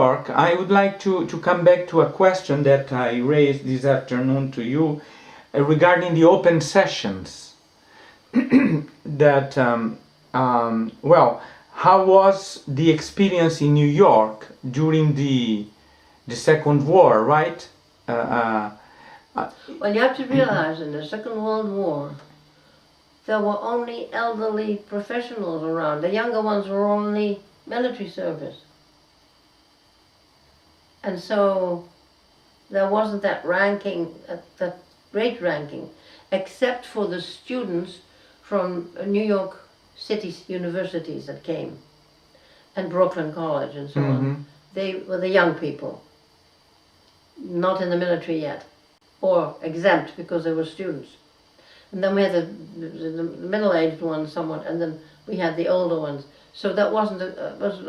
York, I would like to come back to a question that I raised this afternoon to you regarding the open sessions. That, well, how was the experience in New York during the Second War, right? Well, you have to realize in the Second World War, there were only elderly professionals around. The younger ones were only military service. And so there wasn't that ranking, that great ranking, except for the students from New York City universities that came, and Brooklyn College and so on. They were the young people, not in the military yet, or exempt because they were students. And then we had the middle-aged ones somewhat, and then we had the older ones. So that was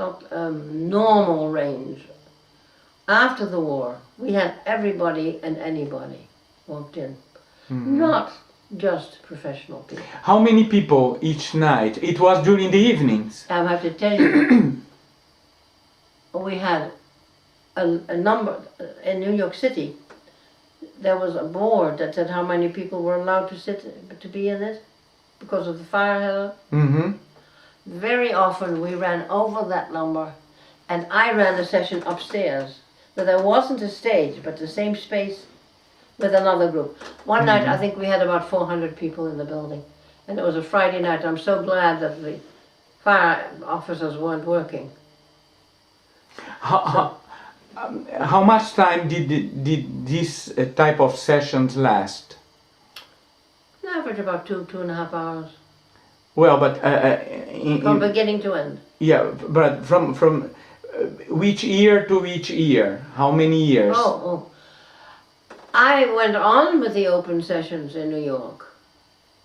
not normal range. After the war, we had everybody and anybody walked in, not just professional people. How many people each night? It was during the evenings. I have to tell you, we had a number in New York City. There was a board that said how many people were allowed to be in it because of the fire hazard. Very often we ran over that number, and I ran a session upstairs. So there wasn't a stage, but the same space with another group. One night I think we had about 400 people in the building, and it was a Friday night. I'm so glad that the fire officers weren't working. How much time did this type of sessions last? On average about 2.5 hours. Well, but from beginning to end. Yeah, but from which year to which year? How many years? I went on with the open sessions in New York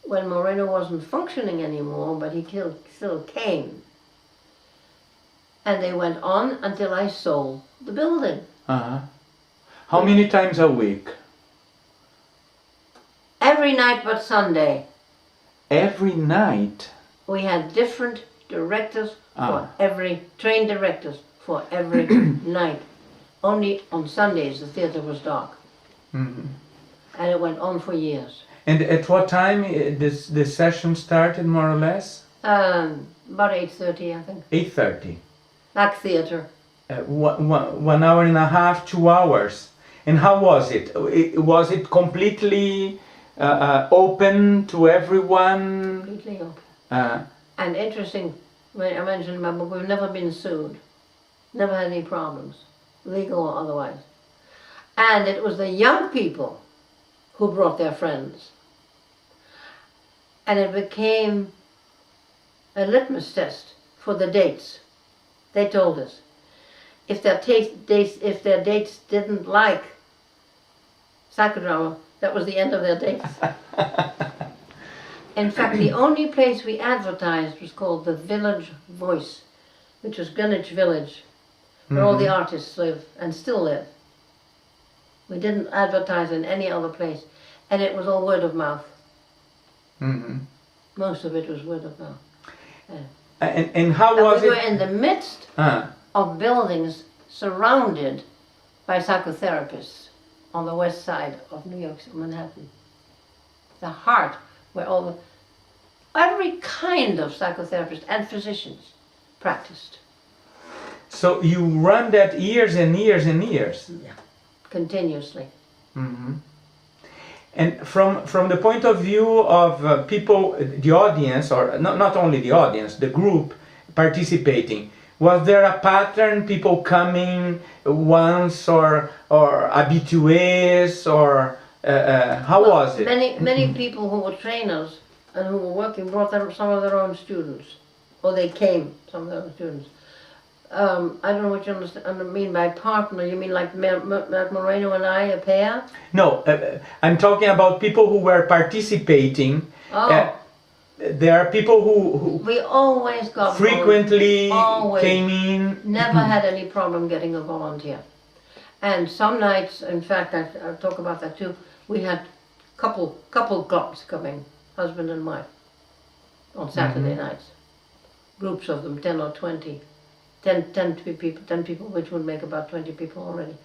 when Moreno wasn't functioning anymore, but he still came. And they went on until I sold the building. How many times a week? Every night but Sunday. Every night? We had different directors for every, trained directors for every night. Only on Sundays the theatre was dark. And it went on for years. And at what time the session started, more or less? About 8:30, I think. 8:30. Like theatre. 1 hour and a half, 2 hours. And how was it? Was it completely open to everyone? Completely open. And interesting, when I mentioned in my book, we've never been sued. Never had any problems, legal or otherwise. And it was the young people who brought their friends. And it became a litmus test for the dates. They told us if their dates didn't like Psychodrama, that was the end of their dates. In fact, the only place we advertised was called the Village Voice, which was Greenwich Village, where all the artists live and still live. We didn't advertise in any other place, and it was all word of mouth. Most of it was word of mouth. And how was we were in the midst of buildings surrounded by psychotherapists on the west side of New York, Manhattan. The heart where every kind of psychotherapist and physicians practiced. So you run that years and years and years? Yeah, continuously. And from the point of view of people, the audience, or not only the audience, the group participating, was there a pattern, people coming once or habitués, or how was it? Many people who were trainers and who were working brought some of their own students, or they came, some of their own students. I don't know what you mean by partner. You mean like Moreno and I, a pair? No, I'm talking about people who were participating. There are people who we always got frequently came in. Never had any problem getting a volunteer. And some nights, in fact, I'll talk about that too, we had couple clubs coming, husband and wife, on Saturday nights. Groups of them, 10 or 20. 10 people, 10 people, which would make about 20 people already.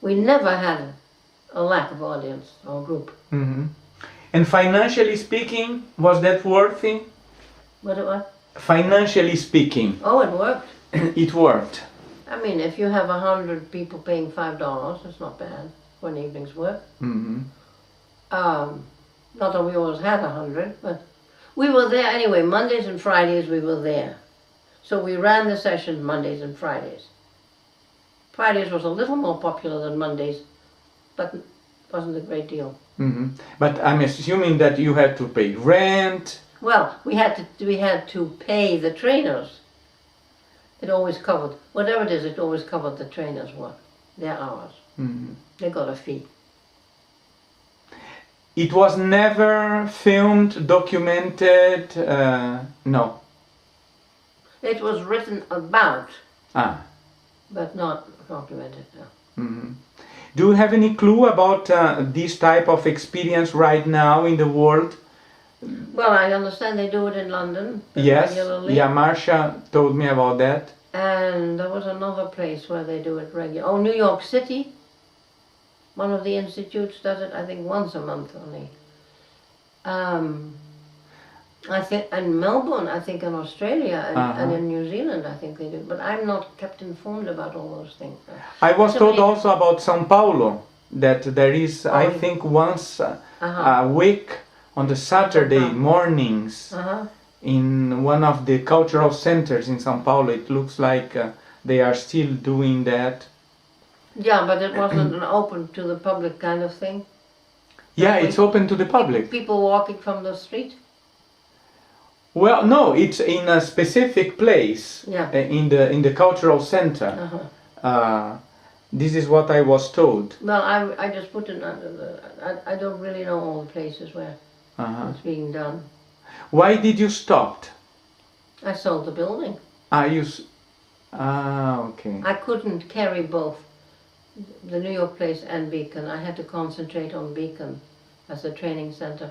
We never had a lack of audience or group. Hmm. And financially speaking, was that worthy? What? Financially speaking, Oh, it worked. it worked. I mean, if you have 100 people paying $5, it's not bad for an evening's work. Hmm. Not that we always had 100, but we were there anyway. Mondays and Fridays we were there. So we ran the sessions Mondays and Fridays. Fridays was a little more popular than Mondays, but wasn't a great deal. Hmm. But I'm assuming that you had to pay rent. Well, we had to pay the trainers. It always covered, whatever it is, it always covered the trainers' work, their hours. Hmm. They got a fee. It was never filmed, documented, no. It was written about, Ah. but not documented, no. Mhm. Do you have any clue about this type of experience right now in the world? Well, I understand they do it in London Yes. regularly. Yeah, Marcia told me about that. And there was another place where they do it regularly. Oh, New York City. One of the institutes does it, I think, once a month only. I think in Melbourne, I think in Australia, and in New Zealand, I think they do. But I'm not kept informed about all those things. I was told Somebody- also about São Paulo that there is, I Oh. think, once Uh-huh. a week on the Saturday Uh-huh. mornings Uh-huh. in one of the cultural centers in São Paulo. It looks like they are still doing that. Yeah, but it wasn't an open to the public kind of thing. Yeah, it's open to the public. People walking from the street. Well, no, it's in a specific place Yeah. in the cultural center. Uh-huh. This is what I was told. Well, I just put it under the. I don't really know all the places where it's being done. Why did you stop? I sold the building. Okay. I couldn't carry both the New York place and Beacon. I had to concentrate on Beacon as a training center,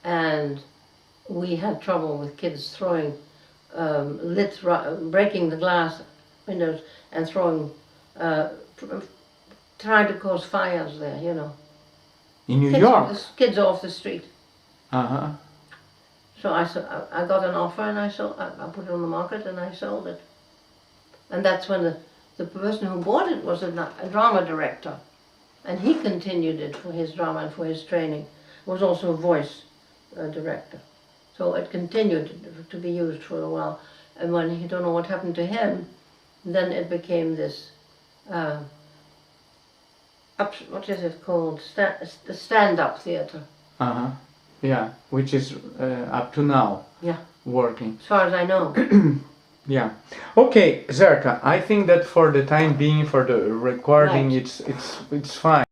and we had trouble with kids throwing breaking the glass windows and throwing, trying to cause fires there. You know, In New kids, York? kids off the street. Uh-huh. So I got an offer and I put it on the market and I sold it. And that's when the person who bought it was a drama director. And he continued it for his drama and for his training. Was also a voice director. So it continued to be used for a while. And when you don't know what happened to him, then it became this, what is it called? The stand-up theater. Uh-huh. Yeah, which is up to now Yeah, working. as far as I know. Yeah. Okay, Zerka, I think that for the time being, for the recording, Right. it's fine.